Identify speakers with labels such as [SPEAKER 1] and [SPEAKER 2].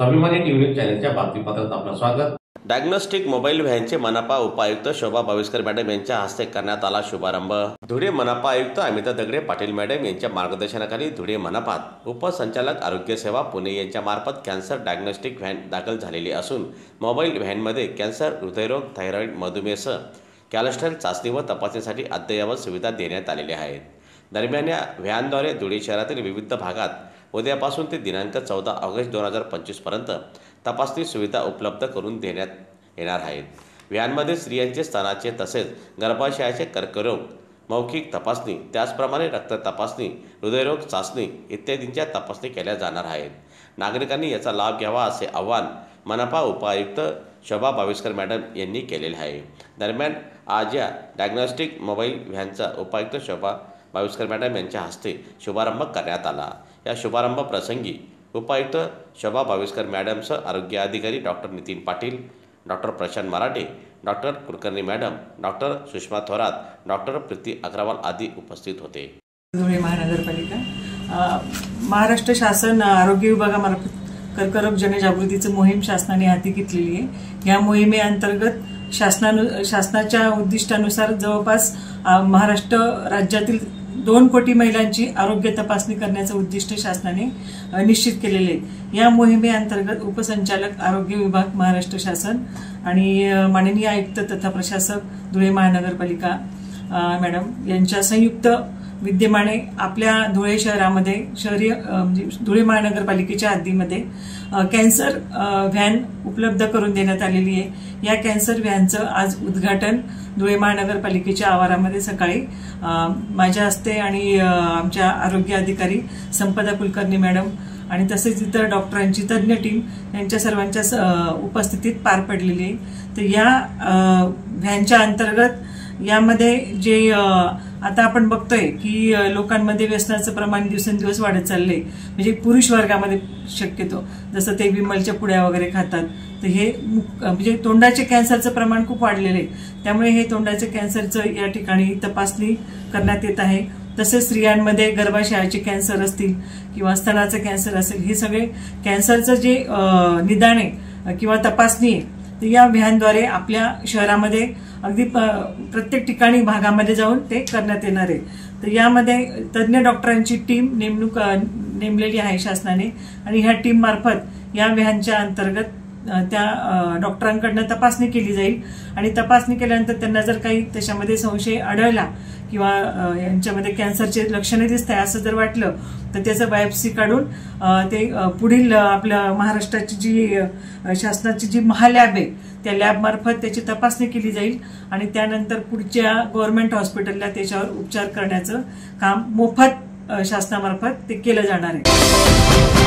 [SPEAKER 1] स्वाभिमानी न्यूज चॅनलच्या बातमीपत्रात आपलं स्वागत।
[SPEAKER 2] डायग्नोस्टिक मोबाईल व्हॅनचे मनपा उपायुक्त शोभा भाविस्कर मॅडम यांच्या हस्ते करण्यात आला शुभारंभ। धुळे मनपा आयुक्त अमिता दगडे पाटील मॅडम यांच्या मार्गदर्शनाखाली धुळे मनपात उपसंचालक आरोग्य सेवा पुणे यांच्या मार्फत कॅन्सर डायग्नोस्टिक व्हॅन दाखल झालेली असून मोबाईल व्हॅनमध्ये कॅन्सर, हृदयरोग, थायरॉइड, मधुमेह, कॅलेस्ट्रॉल चाचणी व तपासणीसाठी अद्ययावत सुविधा देण्यात आलेल्या आहेत। दरम्यान या व्हॅनद्वारे धुळे शहरातील विविध भागात उद्यापासून ते दिनांक 14 ऑगस्ट 2025 पर्यंत तपासणी सुविधा उपलब्ध करून देण्यात येणार आहेत। व्हॅनमध्ये स्त्रियांचे स्तनाचे तसेच गर्भाशयाचे कर्करोग, मौखिक तपासणी, त्याचप्रमाणे रक्त तपासणी, हृदयरोग चाचणी इत्यादींच्या तपासणी केल्या जाणार आहेत। नागरिकांनी याचा लाभ घ्यावा असे आवाहन मनपा उपायुक्त शोभा भाविस्कर मॅडम यांनी केलेले आहे। दरम्यान आज या डायग्नोस्टिक मोबाईल व्हॅनचा उपायुक्त शोभा भाविस्कर मॅडम यांच्या हस्ते शुभारंभ करण्यात आला। या शुभारंभ प्रसंगी उपायुक्त शोभा भाविस्कर मॅडमसह आरोग्य अधिकारी doctor Nitin Patil, doctor Prashant Marathe, doctor Kulkarni madam, doctor Sushma Thorat, doctor Preeti Agrawal आदी उपस्थित होते।
[SPEAKER 3] धुळे महानगरपालिका महाराष्ट्र शासन आरोग्य विभागामार्फत कर्करोग जनजागृतीची मोहीम शासनाने हाती घेतलेली आहे। या मोहिमेअंतर्गत शासनाच्या उद्दिष्टानुसार जवळपास महाराष्ट्र राज्यातील 2 कोटी महिलांची आरोग्य तपासणी करण्याचे उद्दिष्ट शासनाने निश्चित केलेले आहे। या मोहिमेअंतर्गत उपसंचालक आरोग्य विभाग महाराष्ट्र शासन आणि माननीय आयुक्त तथा प्रशासक धुळे महानगरपालिका मॅडम यांच्या संयुक्त विद्यमाने आपल्या धुळे शहरामध्ये धुळे महानगरपालिकेच्या हद्दीमध्ये कॅन्सर व्हॅन उपलब्ध करून देण्यात आलेली आहे। या कॅन्सर व्हॅनचं आज उद्घाटन धुळे महानगरपालिकेच्या आवारामध्ये सकाळी माझ्या हस्ते आणि आमच्या आरोग्य अधिकारी संपदा कुलकर्णी मॅडम आणि तसेच इतर डॉक्टरांची तज्ज्ञ टीम यांच्या सर्वांच्या उपस्थितीत पार पडलेली आहे। तर या व्हॅनच्या अंतर्गत यामध्ये जे आता आपण बघतोय की लोकांमध्ये व्यसनाचं प्रमाण दिवसेंदिवस वाढत चाललंय, म्हणजे पुरुष वर्गामध्ये शक्यतो जसं ते विमलच्या पुड्या वगैरे खातात, तर हे म्हणजे तोंडाचे कॅन्सरचं प्रमाण खूप वाढलेलं आहे। त्यामुळे हे तोंडाचे कॅन्सरचं या ठिकाणी तपासणी करण्यात येत आहे। तसेच स्त्रियांमध्ये गर्भाशयाचे कॅन्सर असतील किंवा स्तनाचं कॅन्सर असेल, हे सगळे कॅन्सरचं जे निदान आहे किंवा तपासणी आहे तर या व्हॅनद्वारे आपल्या शहरामध्ये अगदी प्रत्येक ठिकाणी भागामध्ये जाऊन ते करण्यात येणार आहे। तर यामध्ये तज्ज्ञ डॉक्टरांची टीम नेमलेली आहे शासनाने आणि ह्या टीम मार्फत या व्हॅनच्या अंतर्गत त्या डॉक्टरांकडून तपासणी केली जाईल आणि तपासणी केल्यानंतर त्यांना जर काही त्याच्यामध्ये संशय आढळला किंवा यांच्यामध्ये कॅन्सरचे लक्षणे दिसत आहे असं जर वाटलं तर त्याचं बायोप्सी काढून ते पुढील आपल्या महाराष्ट्राची जी शासनाची जी महालॅब आहे त्या लॅब मार्फत त्याची तपासणी केली जाईल आणि त्यानंतर पुढच्या गव्हर्नमेंट हॉस्पिटलला त्याच्यावर उपचार करण्याचं काम मोफत शासनामार्फत ते केलं जाणार आहे।